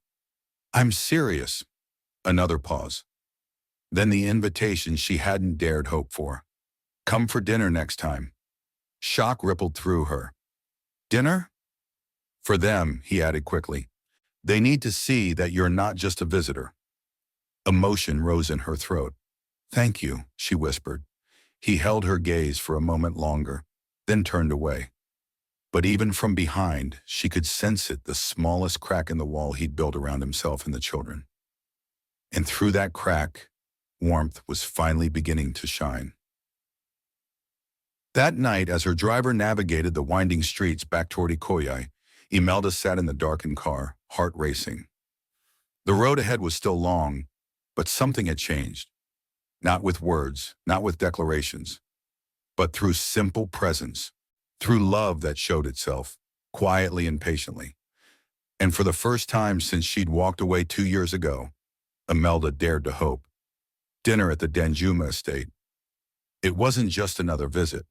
Speaker 1: I'm serious. Another pause. Then the invitation she hadn't dared hope for. Come for dinner next time. Shock rippled through her. Dinner? For them, he added quickly. They need to see that you're not just a visitor. Emotion rose in her throat. Thank you, she whispered. He held her gaze for a moment longer, then turned away. But even from behind, she could sense it, the smallest crack in the wall he'd built around himself and the children. And through that crack, warmth was finally beginning to shine. That night, as her driver navigated the winding streets back toward Ikoyi, Imelda sat in the darkened car, heart racing. The road ahead was still long, but something had changed. Not with words, not with declarations, but through simple presence, through love that showed itself, quietly and patiently. And for the first time since she'd walked away 2 years ago, Imelda dared to hope. Dinner at the Danjuma estate. It wasn't just another visit.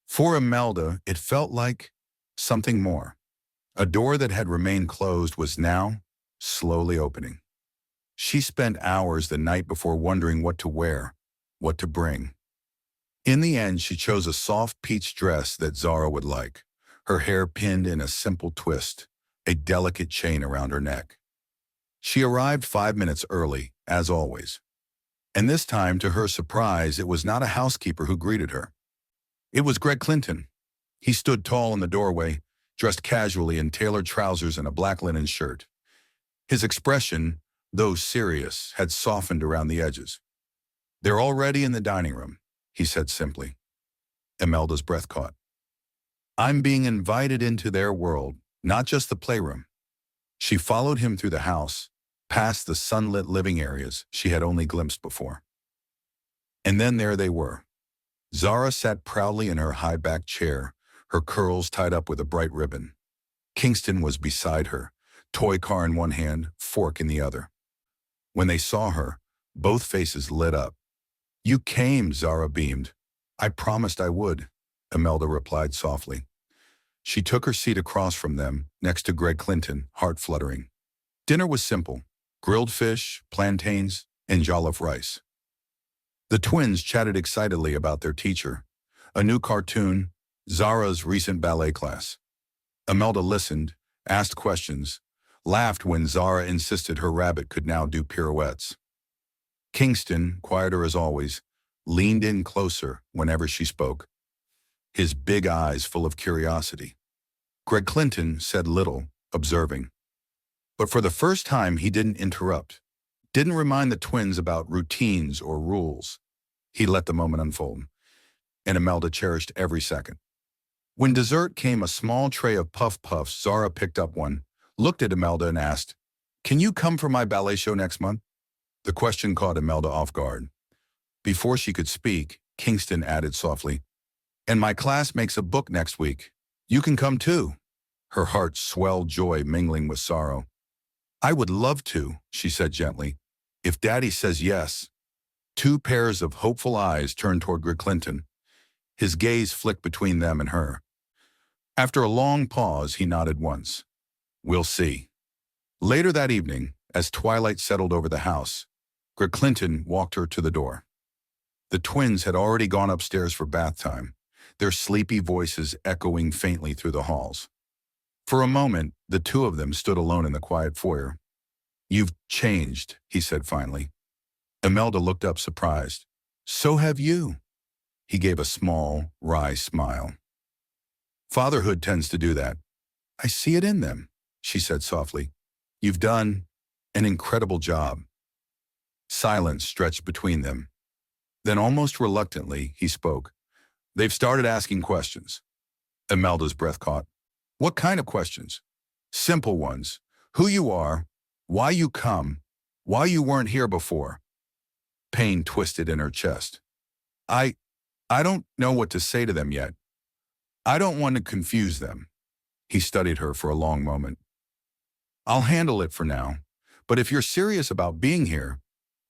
Speaker 1: For Imelda, it felt like something more. A door that had remained closed was now slowly opening. She spent hours the night before wondering what to wear, what to bring. In the end, she chose a soft peach dress that Zara would like, her hair pinned in a simple twist, a delicate chain around her neck. She arrived 5 minutes early, as always. And this time, to her surprise, it was not a housekeeper who greeted her. It was Greg Clinton. He stood tall in the doorway, dressed casually in tailored trousers and a black linen shirt. His expression, though serious, had softened around the edges. They're already in the dining room, he said simply. Imelda's breath caught. I'm being invited into their world, not just the playroom. She followed him through the house, past the sunlit living areas she had only glimpsed before. And then there they were. Zara sat proudly in her high-backed chair, her curls tied up with a bright ribbon. Kingston was beside her, toy car in one hand, fork in the other. When they saw her, both faces lit up. "You came," Zara beamed. "I promised I would," Imelda replied softly. She took her seat across from them, next to Greg Clinton, heart fluttering. Dinner was simple: grilled fish, plantains, and jollof rice. The twins chatted excitedly about their teacher, a new cartoon, Zara's recent ballet class. Imelda listened, asked questions, laughed when Zara insisted her rabbit could now do pirouettes. Kingston, quieter as always, leaned in closer whenever she spoke, his big eyes full of curiosity. Greg Clinton said little, observing. But for the first time, he didn't interrupt, didn't remind the twins about routines or rules. He let the moment unfold, and Imelda cherished every second. When dessert came, a small tray of puff puffs, Zara picked up one, looked at Imelda and asked, "Can you come for my ballet show next month?" The question caught Imelda off guard. Before she could speak, Kingston added softly, "And my class makes a book next week. You can come too." Her heart swelled, joy mingling with sorrow. "I would love to," she said gently, "if Daddy says yes." Two pairs of hopeful eyes turned toward Greg Clinton. His gaze flicked between them and her. After a long pause, he nodded once. "We'll see." Later that evening, as twilight settled over the house, Greg Clinton walked her to the door. The twins had already gone upstairs for bath time, their sleepy voices echoing faintly through the halls. For a moment, the two of them stood alone in the quiet foyer. "You've changed," he said finally. Imelda looked up surprised. "So have you." He gave a small, wry smile. "Fatherhood tends to do that. I see it in them," she said softly. "You've done an incredible job." Silence stretched between them. Then almost reluctantly, he spoke. "They've started asking questions." Imelda's breath caught. "What kind of questions?" "Simple ones. Who you are, why you come, why you weren't here before." Pain twisted in her chest. I don't know what to say to them yet. I don't want to confuse them." He studied her for a long moment. "I'll handle it for now, but if you're serious about being here,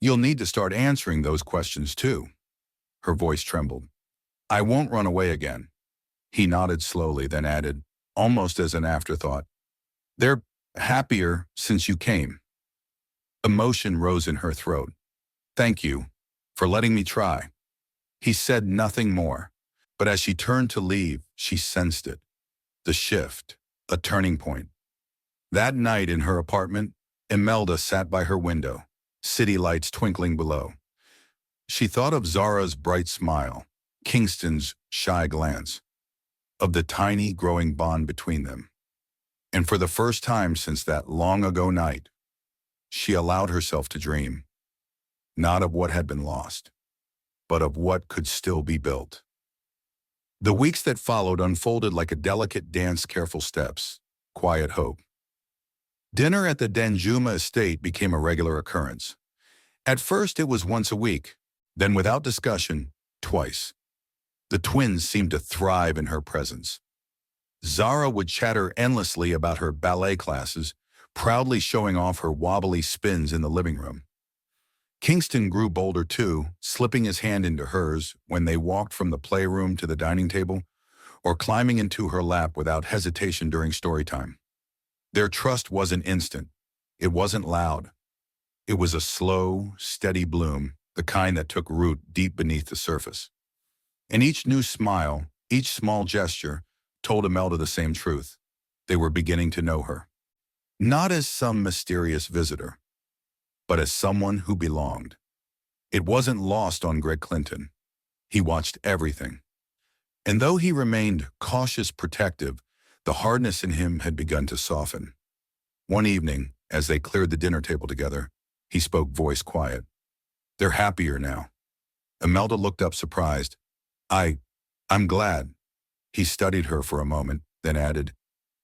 Speaker 1: you'll need to start answering those questions too." Her voice trembled. "I won't run away again." He nodded slowly, then added, almost as an afterthought, "They're happier since you came." Emotion rose in her throat. "Thank you for letting me try." He said nothing more, but as she turned to leave, she sensed it. The shift, a turning point. That night in her apartment, Imelda sat by her window, city lights twinkling below. She thought of Zara's bright smile, Kingston's shy glance, of the tiny growing bond between them. And for the first time since that long-ago night, she allowed herself to dream, not of what had been lost, but of what could still be built. The weeks that followed unfolded like a delicate dance, careful steps, quiet hope. Dinner at the Danjuma estate became a regular occurrence. At first it was once a week, then without discussion, twice. The twins seemed to thrive in her presence. Zara would chatter endlessly about her ballet classes, proudly showing off her wobbly spins in the living room. Kingston grew bolder too, slipping his hand into hers when they walked from the playroom to the dining table, or climbing into her lap without hesitation during story time. Their trust wasn't instant. It wasn't loud. It was a slow, steady bloom, the kind that took root deep beneath the surface. And each new smile, each small gesture, told Imelda the same truth. They were beginning to know her. Not as some mysterious visitor, but as someone who belonged. It wasn't lost on Greg Clinton. He watched everything. And though he remained cautious, protective, the hardness in him had begun to soften. One evening, as they cleared the dinner table together, he spoke, voice quiet. "They're happier now." Imelda looked up surprised. I'm glad." He studied her for a moment, then added,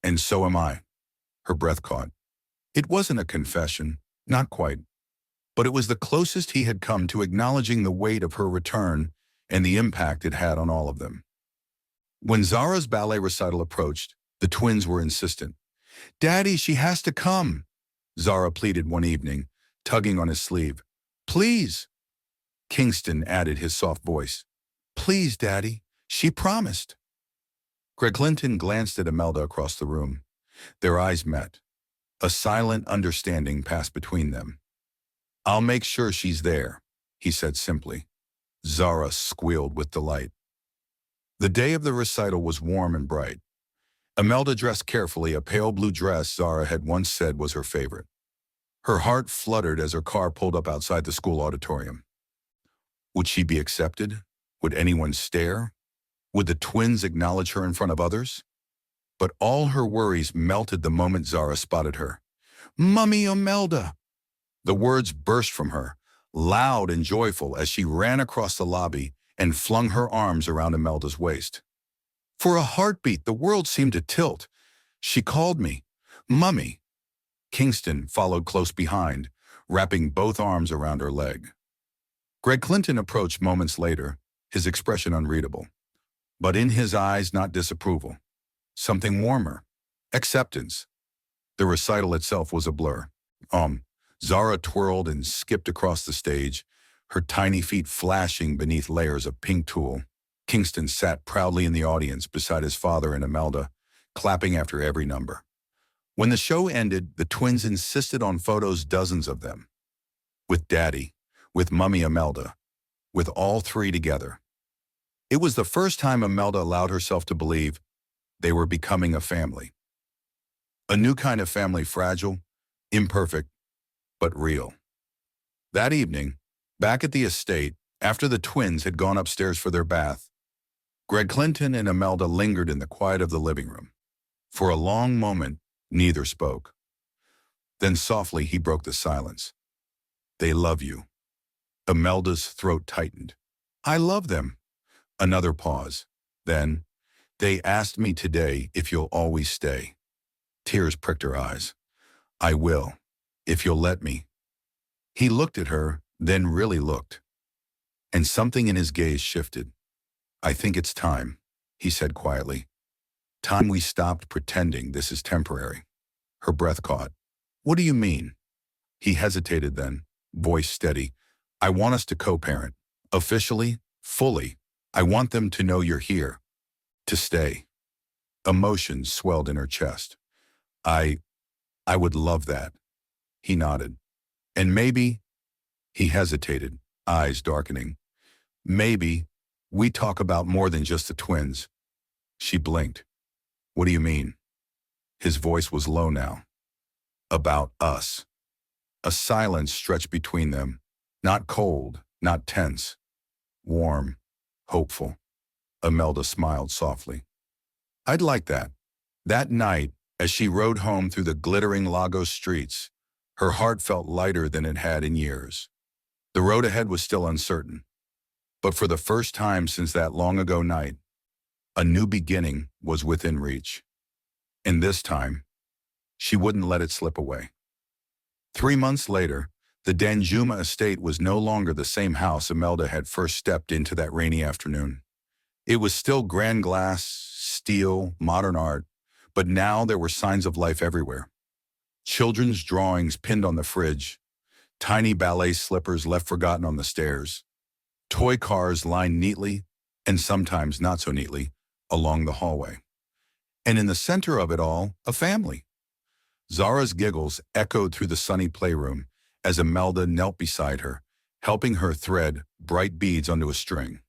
Speaker 1: "And so am I." Her breath caught. It wasn't a confession, Not quite, but it was the closest he had come to acknowledging the weight of her return and the impact it had on all of them. When Zara's ballet recital approached, the twins were insistent. "Daddy, she has to come," Zara pleaded one evening, tugging on his sleeve. "Please." Kingston added his soft voice. "Please, Daddy. She promised." Greg Clinton glanced at Imelda across the room. Their eyes met. A silent understanding passed between them. "I'll make sure she's there," he said simply. Zara squealed with delight. The day of the recital was warm and bright. Imelda dressed carefully, a pale blue dress Zara had once said was her favorite. Her heart fluttered as her car pulled up outside the school auditorium. Would she be accepted? Would anyone stare? Would the twins acknowledge her in front of others? But all her worries melted the moment Zara spotted her. "Mummy Imelda!" The words burst from her, loud and joyful, as she ran across the lobby and flung her arms around Imelda's waist. For a heartbeat, the world seemed to tilt. "She called me. Mummy." Kingston followed close behind, wrapping both arms around her leg. Greg Clinton approached moments later, his expression unreadable. But in his eyes, not disapproval. Something warmer. Acceptance. The recital itself was a blur. Zara twirled and skipped across the stage, her tiny feet flashing beneath layers of pink tulle. Kingston sat proudly in the audience beside his father and Imelda, clapping after every number. When the show ended, the twins insisted on photos, dozens of them. With Daddy, with Mummy Imelda, with all three together. It was the first time Imelda allowed herself to believe they were becoming a family. A new kind of family, fragile, imperfect, but real. That evening, back at the estate, after the twins had gone upstairs for their bath, Greg Clinton and Imelda lingered in the quiet of the living room. For a long moment, neither spoke. Then softly he broke the silence. "They love you." Imelda's throat tightened. "I love them." Another pause. Then, "They asked me today if you'll always stay." Tears pricked her eyes. "I will, if you'll let me." He looked at her, then really looked. And something in his gaze shifted. "I think it's time," he said quietly. "Time we stopped pretending this is temporary." Her breath caught. "What do you mean?" He hesitated then, voice steady. "I want us to co-parent. Officially, fully. I want them to know you're here. To stay." Emotion swelled in her chest. I would love that." He nodded. "And maybe," he hesitated, eyes darkening, "maybe we talk about more than just the twins." She blinked. "What do you mean?" His voice was low now. "About us." A silence stretched between them, not cold, not tense. Warm, hopeful. Imelda smiled softly. "I'd like that." That night, as she rode home through the glittering Lagos streets, her heart felt lighter than it had in years. The road ahead was still uncertain. But for the first time since that long-ago night, a new beginning was within reach. And this time, she wouldn't let it slip away. 3 months later, the Danjuma estate was no longer the same house Imelda had first stepped into that rainy afternoon. It was still grand glass, steel, modern art, but now there were signs of life everywhere. Children's drawings pinned on the fridge, tiny ballet slippers left forgotten on the stairs, toy cars lined neatly, and sometimes not so neatly, along the hallway. And in the center of it all, a family. Zara's giggles echoed through the sunny playroom as Imelda knelt beside her, helping her thread bright beads onto a string.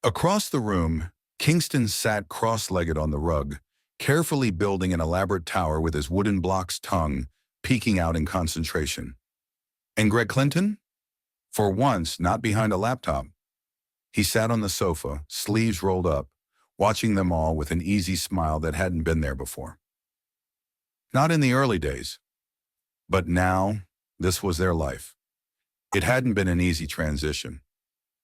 Speaker 1: Across the room, Kingston sat cross-legged on the rug, carefully building an elaborate tower with his wooden block's tongue peeking out in concentration. And Greg Clinton? For once, not behind a laptop. He sat on the sofa, sleeves rolled up, watching them all with an easy smile that hadn't been there before. Not in the early days. But now, this was their life. It hadn't been an easy transition.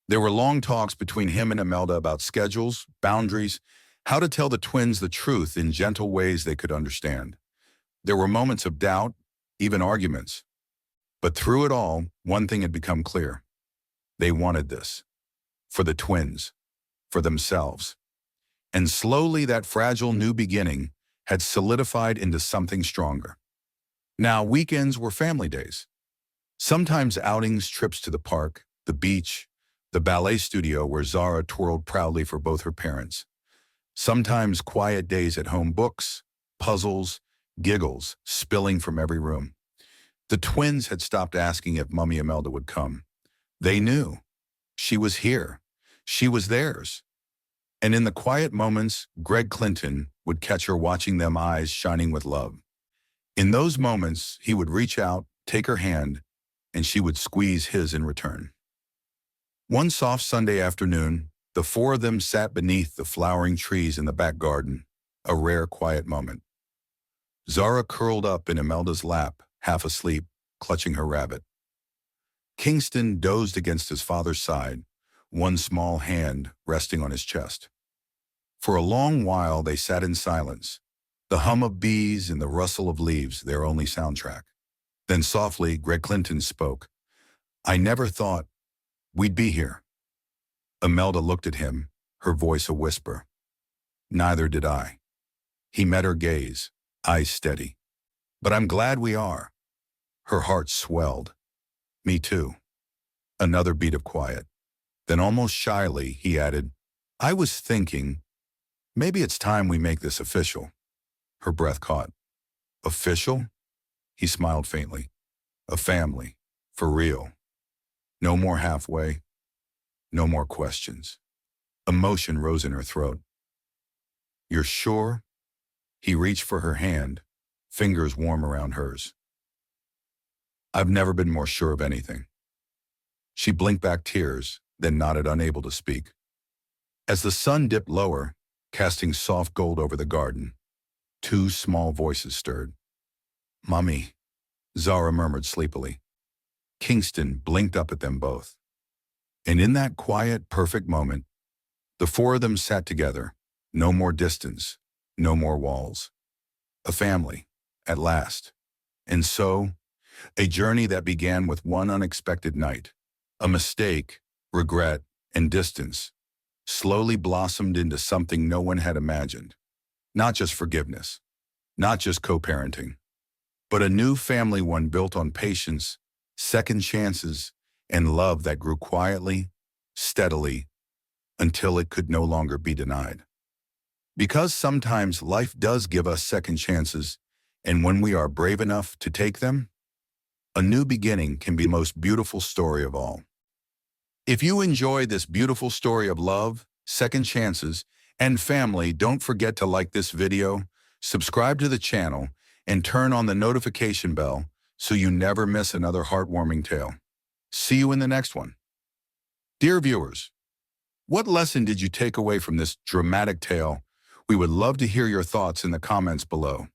Speaker 1: There were long talks between him and Imelda about schedules, boundaries, how to tell the twins the truth in gentle ways they could understand. There were moments of doubt, even arguments. But through it all, one thing had become clear. They wanted this. For the twins. For themselves. And slowly that fragile new beginning had solidified into something stronger. Now, weekends were family days. Sometimes outings, trips to the park, the beach, the ballet studio where Zara twirled proudly for both her parents. Sometimes quiet days at home, books, puzzles, giggles spilling from every room. The twins had stopped asking if Mummy Imelda would come. They knew. She was here. She was theirs. And in the quiet moments, Greg Clinton would catch her watching them, eyes shining with love. In those moments, he would reach out, take her hand, and she would squeeze his in return. One soft Sunday afternoon, the four of them sat beneath the flowering trees in the back garden, a rare quiet moment. Zara curled up in Imelda's lap, half asleep, clutching her rabbit. Kingston dozed against his father's side, one small hand resting on his chest. For a long while they sat in silence, the hum of bees and the rustle of leaves their only soundtrack. Then softly, Greg Clinton spoke. "I never thought we'd be here." Imelda looked at him, her voice a whisper. "Neither did I." He met her gaze, eyes steady. "But I'm glad we are." Her heart swelled. "Me too." Another beat of quiet. Then almost shyly, he added, "I was thinking, maybe it's time we make this official." Her breath caught. "Official?" He smiled faintly. "A family. For real. No more halfway. No more questions." Emotion rose in her throat. "You're sure?" He reached for her hand, fingers warm around hers. "I've never been more sure of anything." She blinked back tears, then nodded, unable to speak. As the sun dipped lower, casting soft gold over the garden, two small voices stirred. "Mummy," Zara murmured sleepily. Kingston blinked up at them both. And in that quiet, perfect moment, the four of them sat together, no more distance, no more walls. A family, at last. And so, a journey that began with one unexpected night, a mistake, regret, and distance, slowly blossomed into something no one had imagined. Not just forgiveness, not just co-parenting, but a new family, one built on patience, second chances, and love that grew quietly, steadily, until it could no longer be denied. Because sometimes life does give us second chances, and when we are brave enough to take them, a new beginning can be the most beautiful story of all. If you enjoy this beautiful story of love, second chances, and family, don't forget to like this video, subscribe to the channel, and turn on the notification bell so you never miss another heartwarming tale. See you in the next one. Dear viewers, what lesson did you take away from this dramatic tale? We would love to hear your thoughts in the comments below.